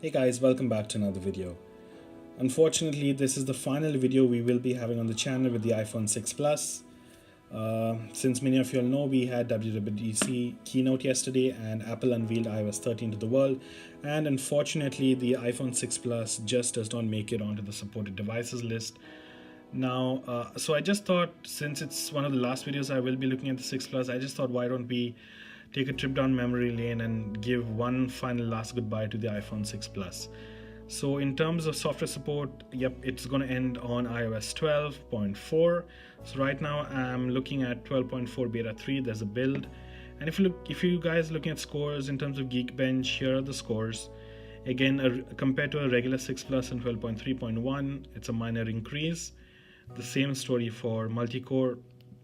Hey guys, welcome back to another video. Unfortunately, this is the final video we will be having on the channel with the iPhone 6 Plus. Since many of you all know, we had WWDC keynote yesterday and Apple unveiled iOS 13 to the world. And unfortunately, the iPhone 6 Plus just does not make it onto the supported devices list. Now, so I just thought, since it's one of the last videos I will be looking at the 6 Plus, I just thought, why don't we take a trip down memory lane and give one final last goodbye to the iPhone 6 Plus. So in terms of software support, yep, it's going to end on iOS 12.4. So right now I'm looking at 12.4 beta 3. There's a build, and if you guys looking at scores in terms of Geekbench, here are the scores. Again, compared to a regular 6 Plus and 12.3.1, it's a minor increase. The same story for multi-core.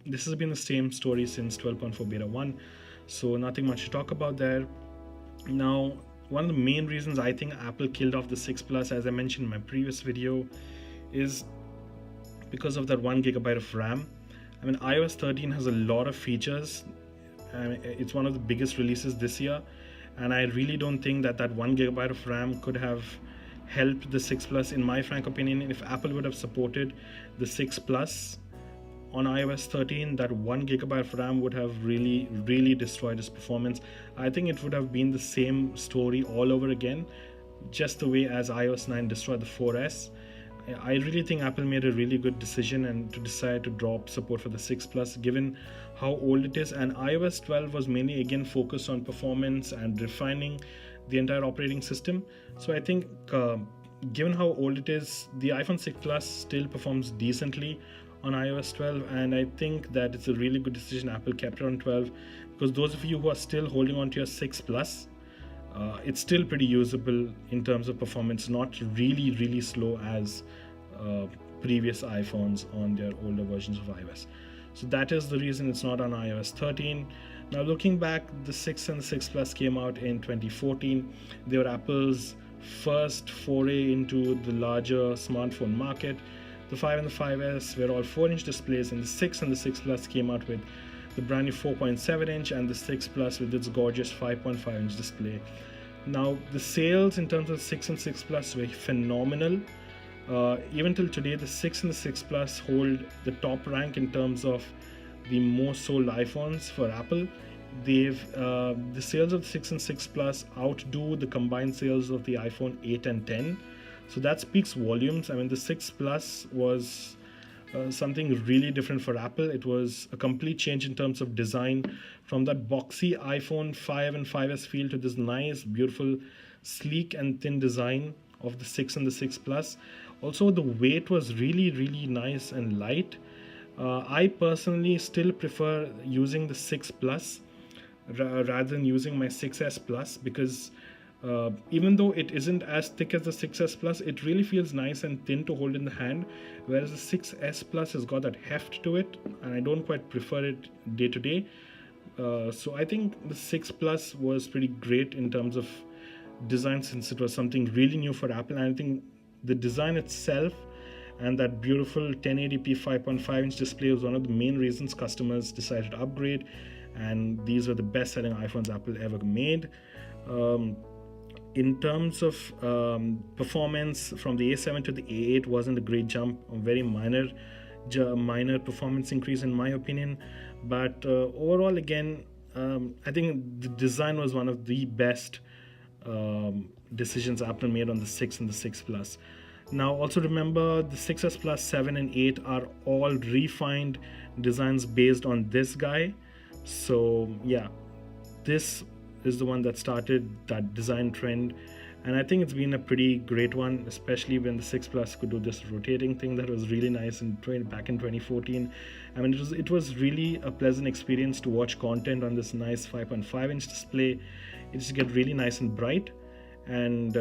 This has been the same story since 12.4 beta 1, so nothing much to talk about there. Now, one of the main reasons I think Apple killed off the 6 Plus, as I mentioned in my previous video, is because of that 1 GB of RAM. I mean, iOS 13 has a lot of features. It's one of the biggest releases this year, and I really don't think that 1 GB of RAM could have helped the 6 Plus, in my frank opinion. If Apple would have supported the 6 Plus on iOS 13, that 1 GB of RAM would have really destroyed its performance. I think it would have been the same story all over again, just the way as iOS 9 destroyed the 4S. I really think Apple made a really good decision and to decide to drop support for the 6 Plus, given how old it is. And iOS 12 was mainly again focused on performance and refining the entire operating system. So I think given how old it is, the iPhone 6 Plus still performs decently on iOS 12, and I think that it's a really good decision Apple kept it on 12, because those of you who are still holding on to your 6 Plus, it's still pretty usable in terms of performance, not really slow as previous iPhones on their older versions of iOS. So that is the reason it's not on iOS 13. Now, looking back, the 6 and the 6 Plus came out in 2014. They were Apple's first foray into the larger smartphone market. The 5 and the 5S were all 4-inch displays, and the 6 and the 6 Plus came out with the brand new 4.7-inch, and the 6 Plus with its gorgeous 5.5-inch display. Now, the sales in terms of 6 and 6 Plus were phenomenal. Even till today, the 6 and the 6 Plus hold the top rank in terms of the most sold iPhones for Apple. The sales of the 6 and 6 Plus outdo the combined sales of the iPhone 8 and 10. So that speaks volumes. I mean, the 6 Plus was something really different for Apple. It was a complete change in terms of design, from that boxy iPhone 5 and 5S feel to this nice, beautiful, sleek and thin design of the 6 and the 6 Plus. Also, the weight was really nice and light. I personally still prefer using the 6 Plus rather than using my 6S Plus, because even though it isn't as thick as the 6S Plus, it really feels nice and thin to hold in the hand, whereas the 6S Plus has got that heft to it, and I don't quite prefer it day to day. So I think the 6 Plus was pretty great in terms of design, since it was something really new for Apple. And I think the design itself and that beautiful 1080p 5.5-inch display was one of the main reasons customers decided to upgrade, and these were the best-selling iPhones Apple ever made. In terms of performance, from the A7 to the A8 wasn't a great jump, a very minor performance increase in my opinion. But overall, again, I think the design was one of the best decisions Apple made on the 6 and the 6 Plus. Now, also remember, the 6S Plus, 7 and 8 are all refined designs based on this guy. So yeah, this is the one that started that design trend, and I think it's been a pretty great one, especially when the 6 Plus could do this rotating thing that was really nice back in 2014. I mean, it was really a pleasant experience to watch content on this nice 5.5-inch display. It just get really nice and bright, and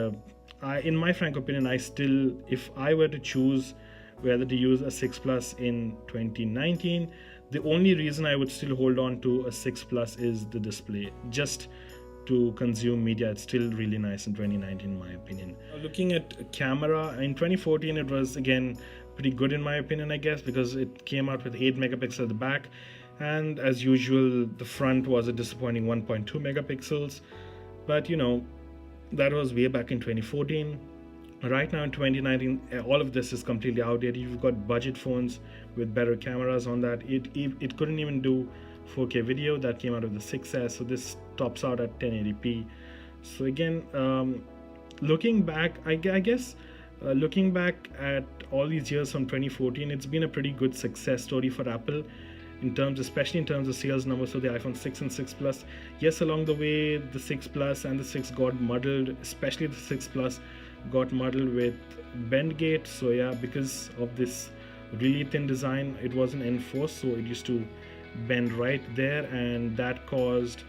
in my frank opinion, if I were to choose whether to use a 6 Plus in 2019, the only reason I would still hold on to a 6 Plus is the display. Just to consume media, it's still really nice in 2019 in my opinion. Looking at camera, in 2014 it was again pretty good in my opinion, I guess, because it came out with 8 megapixels at the back, and as usual the front was a disappointing 1.2 megapixels. But That was way back in 2014. Right now in 2019, all of this is completely outdated. You've got budget phones with better cameras on that. It couldn't even do 4K video. That came out of the 6S, so this tops out at 1080p. So again, looking back, I guess looking back at all these years from 2014, it's been a pretty good success story for Apple in terms, especially in terms of sales numbers for the iPhone 6 and 6 Plus. Yes, along the way, the 6 Plus and the 6 got muddled, especially the 6 Plus got muddled with bend gate. So yeah, because of this really thin design, it wasn't enforced, so it used to bend right there, and that caused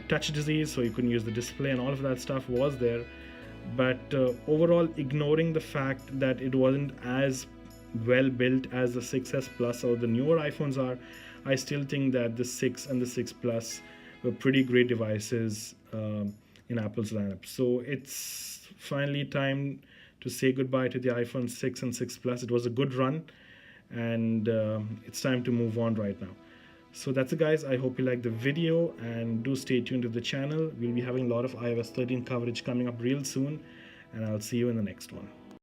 touch disease, so you couldn't use the display, and all of that stuff was there. But overall, ignoring the fact that it wasn't as well built as the 6S Plus or the newer iPhones are, I still think that the 6 and the 6 Plus were pretty great devices in Apple's lineup. So it's finally time to say goodbye to the iPhone 6 and 6 Plus. It was a good run, and it's time to move on right now. So that's it, guys. I hope you liked the video, and do stay tuned to the channel. We'll be having a lot of iOS 13 coverage coming up real soon, and I'll see you in the next one.